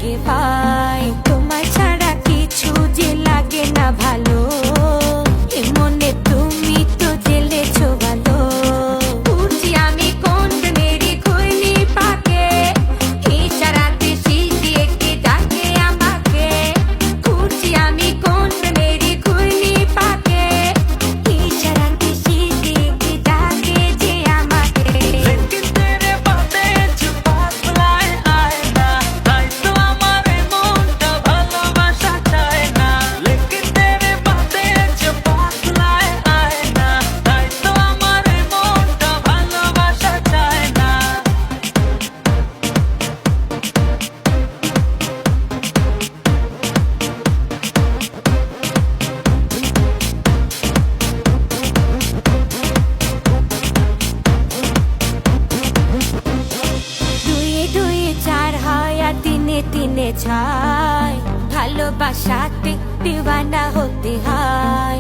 লাগে ভাই, তোমার ছাড়া কিছু যে লাগে না ভালো, এ মনে তুমি তো জেলেছো ভালো। বুঝি আমি কোন মেরি খুইনি পাকে, ইশারাতে শিখিয়ে কে ডাকে আমাকে। বুঝি আমি কোন মেরি খুইনি পাকে, ইশারাতে শিখিয়ে কে ডাকে যে আমাকে। लेकिन तेरे बातें जो पागलाए आए ना, তাই তো আমার মনটা ভালোবাসা চায় না। लेकिन तेरे बातें जो पागलाए आए ना, তাই তো আমার মনটা ভালোবাসা চায় না। দুয়ে দুয়ে চার হয় আর তিনে তিনে ছয়, ভালোবাসাতে দিওয়ানা হতে হয়।